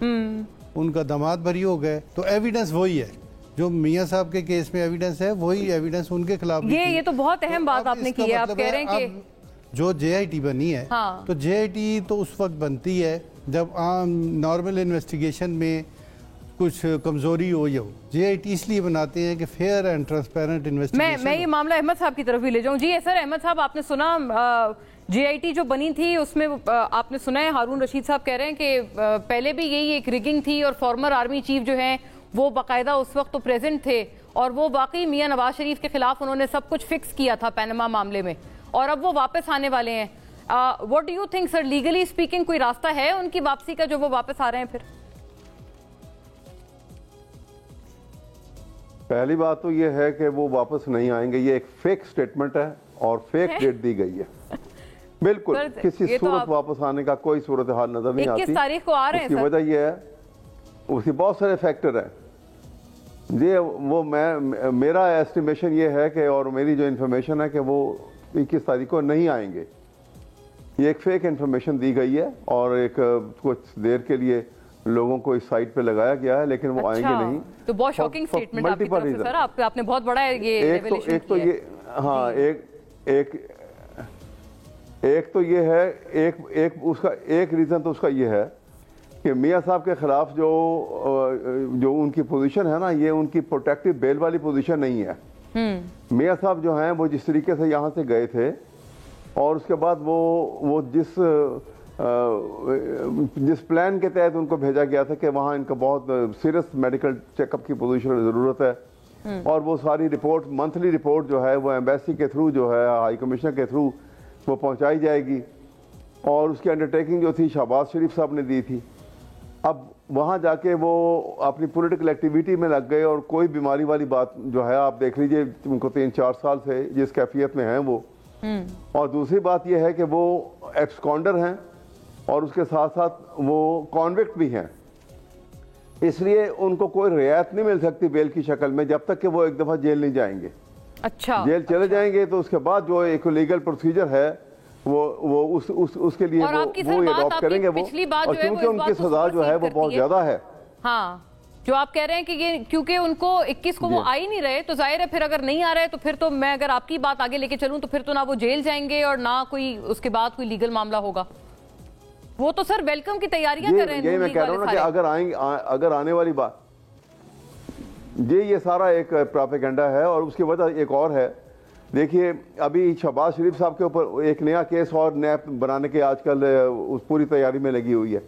ان کا داماد بری ہو گئے، تو ایویڈنس وہی ہے جو میاں صاحب کے کیس میں ایویڈنس ہے، وہی ایویڈنس ان کے خلاف بھی یہ تو بہت اہم بات آپ نے کی ہے. آپ کہہ رہے ہیں کہ جو جے آئی ٹی بنی ہے تو جے آئی ٹی تو اس وقت بنتی ہے جب عام نارمل انویسٹیگیشن میں کچھ کمزوری ہو یا ہو. جے آئی ٹی اس لیے بناتے ہیں کہ فیئر اینڈ ٹرانسپیرنٹ انویسٹیگیشن. میں یہ معاملہ احمد صاحب کی طرف بھی لے جاؤں. جی سر احمد صاحب، آپ نے سنا جے آئی ٹی جو بنی تھی اس میں آپ نے سنا ہے ہارون رشید صاحب کہہ رہے ہیں کہ پہلے بھی یہی ایک ریگنگ تھی اور فارمر آرمی چیف جو ہیں وہ باقاعدہ اس وقت تو پریزنٹ تھے اور وہ واقعی میاں نواز شریف کے خلاف انہوں نے سب کچھ فکس کیا تھا پینما معاملے میں، اور اب وہ واپس آنے والے ہیں. What do you think sir, legally speaking کوئی راستہ ہے ان کی واپسی کا جو وہ واپس آ رہے ہیں؟ پھر پہلی بات تو یہ ہے کہ وہ واپس نہیں آئیں گے، یہ ایک فیک سٹیٹمنٹ ہے اور فیک ڈیٹ دی گئی ہے. بالکل کسی صورت واپس آنے کا کوئی صورتحال نظر نہیں آتی. 21 تاریخ کو آ رہے ہیں. اس کی وجہ یہ ہے، اس کی بہت سارے فیکٹر ہیں. وہ میرا ایسٹیمیشن یہ ہے کہ، اور میری جو انفارمیشن ہے کہ وہ 21 تاریخ کو نہیں آئیں گے. یہ ایک فیک انفارمیشن دی گئی ہے اور ایک کچھ دیر کے لیے لوگوں کو اس سائٹ پہ لگایا گیا ہے، لیکن وہ آئیں گے نہیں. تو بہت شاکنگ سٹیٹمنٹ آپ کی طرف سے سر، آپ نے بہت بڑا یہ ریویلیشن ایک تو یہ ہاں ایک تو یہ ہے، ایک ریزن تو اس کا یہ ہے کہ میاں صاحب کے خلاف جو ان کی پوزیشن ہے نا، یہ ان کی پروٹیکٹیو بیل والی پوزیشن نہیں ہے. میاں صاحب جو ہیں وہ جس طریقے سے یہاں سے گئے تھے اور اس کے بعد وہ جس پلان کے تحت ان کو بھیجا گیا تھا کہ وہاں ان کا بہت سیریس میڈیکل چیک اپ کی پوزیشن ضرورت ہے، اور وہ ساری رپورٹ، منتھلی رپورٹ جو ہے وہ ایمبیسی کے تھرو جو ہے ہائی کمشنر کے تھرو وہ پہنچائی جائے گی، اور اس کی انڈرٹیکنگ جو تھی شہباز شریف صاحب نے دی تھی. اب وہاں جا کے وہ اپنی پولیٹیکل ایکٹیویٹی میں لگ گئے اور کوئی بیماری والی بات جو ہے آپ دیکھ لیجئے ان کو 3-4 سال سے جس کیفیت میں ہیں وہ. اور دوسری بات یہ ہے کہ وہ ایبسکانڈر ہیں اور اس کے ساتھ ساتھ وہ کانوکٹ بھی ہیں، اس لیے ان کو کوئی رعایت نہیں مل سکتی بیل کی شکل میں جب تک کہ وہ ایک دفعہ جیل نہیں جائیں گے. اچھا جیل چلے جائیں گے تو اس کے بعد جو ایک لیگل پروسیجر ہے وہ اس کے لیے وہ اڈاپٹ کریں گے وہ، اور کیونکہ ان کی سزا جو ہے وہ بہت زیادہ ہے. ہاں جو آپ کہہ رہے ہیں کہ یہ کیونکہ ان کو 21 کو وہ آ ہی نہیں رہے تو ظاہر ہے پھر اگر نہیں آ رہے تو پھر تو میں اگر آپ کی بات آگے لے کے چلوں تو پھر تو نہ وہ جیل جائیں گے اور نہ کوئی اس کے بعد کوئی لیگل معاملہ ہوگا. وہ تو سر ویلکم کی تیاریاں کر رہے ہیں. یہی میں کہہ رہا ہوں نا کہ اگر آنے والی بات یہ سارا ایک پراپیگنڈا ہے. اور اس کی وجہ ایک اور ہے، دیکھیے ابھی شہباز شریف صاحب کے اوپر ایک نیا کیس اور نیب بنانے کے آج کل اس پوری تیاری میں لگی ہوئی ہے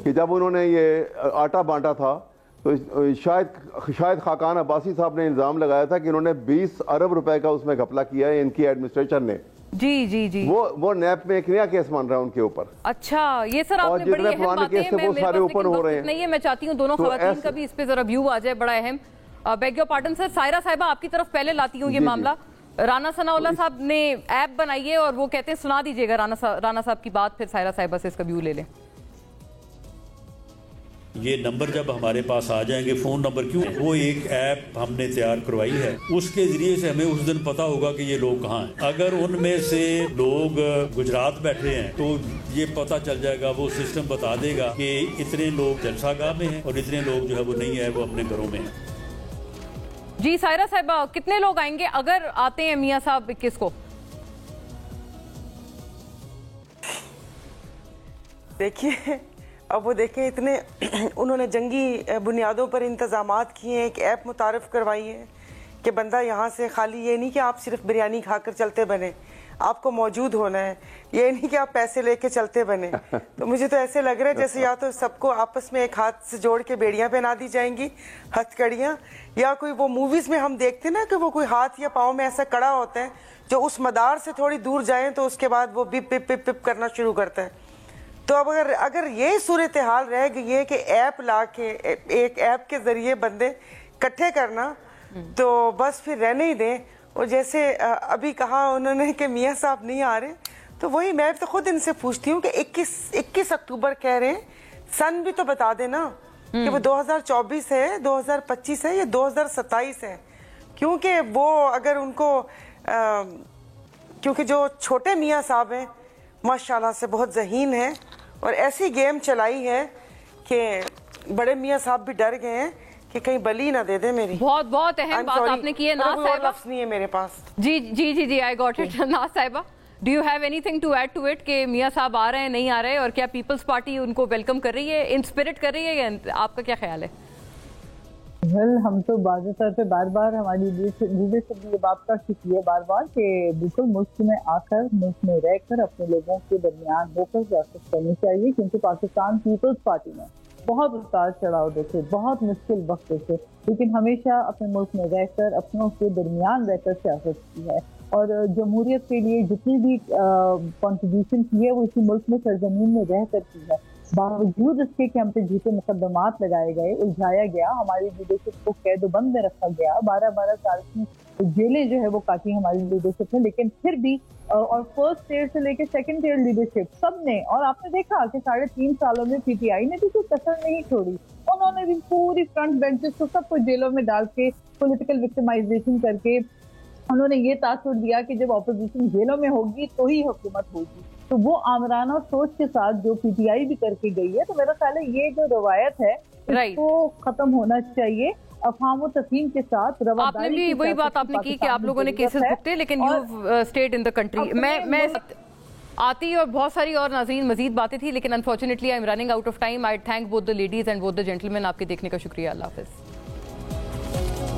کہ جب انہوں نے یہ آٹا بانٹا تھا تو شاید خاقان عباسی صاحب نے الزام لگایا تھا کہ انہوں نے 20 ارب روپے کا اس میں گھپلا کیا ہے ان کی ایڈمنسٹریشن نے. جی وہ نیب میں ایک نیا کیس بن رہا ہے ان کے اوپر. اچھا یہ سر آپ نے بڑی اہم باتیں ہیں، وہ سارے اوپن ہو رہے ہیں. نہیں ہے، میں چاہتی ہوں دونوں خواتین کا بھی اس پہ ذرا ویو آ جائے، بڑا اہم. بیگ یور پارڈن سر، سائرہ صاحبہ آپ کی طرف پہلے لاتی ہوں یہ معاملہ. رانا ثناء اللہ صاحب نے ایپ بنائی ہے اور وہ کہتے ہیں سنا دیجئے گا رانا صاحب کی بات، پھر سائرہ صاحبہ سے اس کا ویو لے لیں. یہ نمبر جب ہمارے پاس آ جائیں گے، فون نمبر کیوں، وہ ایک ایپ ہم نے تیار کروائی ہے، اس کے ذریعے سے ہمیں اس دن پتا ہوگا کہ یہ لوگ کہاں ہیں. اگر ان میں سے لوگ گجرات بیٹھے ہیں تو یہ پتا چل جائے گا، وہ سسٹم بتا دے گا کہ اتنے لوگ جلسہ گاہ میں ہیں اور اتنے لوگ جو ہے وہ نہیں ہے، وہ اپنے گھروں میں ہیں. جی سائرہ صاحبہ کتنے لوگ آئیں گے اگر آتے ہیں میاں صاحب 21 کو؟ دیکھیے اب وہ دیکھیں اتنے انہوں نے جنگی بنیادوں پر انتظامات کیے ہیں، ایک ایپ متعارف کروائی ہے کہ بندہ یہاں سے خالی یہ نہیں کہ آپ صرف بریانی کھا کر چلتے بنے، آپ کو موجود ہونا ہے، یہ نہیں کہ آپ پیسے لے کے چلتے بنے. تو مجھے تو ایسے لگ رہا ہے جیسے یا تو سب کو آپس میں ایک ہاتھ سے جوڑ کے بیڑیاں پہنا دی جائیں گی، ہتھ کڑیاں، یا کوئی وہ موویز میں ہم دیکھتے نا کہ وہ کوئی ہاتھ یا پاؤں میں ایسا کڑا ہوتا ہے جو اس مدار سے تھوڑی دور جائیں تو اس کے بعد وہ بپ پپ پپ پپ کرنا شروع کرتا ہے. تو اب اگر یہ صورتحال رہ گئی ہے کہ ایپ لا کے ایک ایپ کے ذریعے بندے کٹھے کرنا، تو بس پھر رہنے ہی دیں. اور جیسے ابھی کہا انہوں نے کہ میاں صاحب نہیں آ رہے، تو وہی میں تو خود ان سے پوچھتی ہوں کہ 21 اکتوبر کہہ رہے ہیں، سن بھی تو بتا دینا کہ وہ 2024 ہے، 2025 ہے یا 2027 ہے. کیونکہ وہ اگر ان کو کیونکہ جو چھوٹے میاں صاحب ہیں ماشاءاللہ سے بہت ذہین ہیں اور ایسی گیم چلائی ہے کہ बड़े मियाँ साहब भी डर गए हैं कि कहीं बली ना दे दे मेरी। बहुत बहुत अहम बात आपने की है नाज साहिबा। लफ्ज़ नहीं है मेरे पास। जी जी जी जी, आई गॉट इट। नाज साहिबा, do you have anything to add to it कि मियाँ साहब आ रहे हैं, नहीं आ रहे, और क्या पीपल्स पार्टी उनको वेलकम कर रही है, इन स्पिरिट कर रही है, या आपका क्या ख्याल है? हम तो बाज़ तौर पे बार बार हमारी लीडरशिप ये बात कर चुकी है बार बार कि बिल्कुल मुल्क में आकर, मुल्क में रहकर अपने लोगों के दरमियान होकर सियासत करनी चाहिए, क्योंकि पाकिस्तान पीपल्स पार्टी में बहुत उतार चढ़ाव देखे, बहुत मुश्किल वक्त देखे, लेकिन हमेशा अपने मुल्क में रहकर, अपनों के दरमियान रहकर सियासत की है, और जमहूरियत के लिए जितनी भी कॉन्ट्रीब्यूशन की है वो इसी मुल्क में सरजमीन में रह कर की है। बावजूद इसके कि हम पे झूठे मुकदमात लगाए गए, उलझाया गया, हमारी लीडरशिप को कैदोबंद में रखा गया, 12-12 साल की जेलें जो है वो काटी हमारी लीडरशिप ने, लेकिन फिर भी और फर्स्ट ईयर से लेकर सेकंड ईयर लीडरशिप सब ने, और आपने देखा कि 3.5 सालों में पीटीआई ने भी कोई कसर नहीं छोड़ी, उन्होंने भी पूरी फ्रंट बेंचेस को सबको जेलों में डाल के पॉलिटिकल विक्टिमाइजेशन करके उन्होंने ये तासुर दिया कि जब ऑपोजिशन जेलों में होगी तो ही हुकूमत होगी। तो वो आमराना सोच के साथ जो पीटीआई भी करके गई है, तो मेरा ख्याल है ये जो रवायत है इसको खत्म होना चाहिए। अफवाह व तफहीम के साथ रवादारी, आपने भी वही बात आपने की कि आप लोगों ने केसेस भुगते, लेकिन you stayed in the country. मैं आती और बहुत सारी और नाज़रीन मजीद बातें थी, लेकिन unfortunately I am running out of time. I thank both the ladies and both the gentleman. आपके देखने का शुक्रिया। अल्लाह हाफिज़।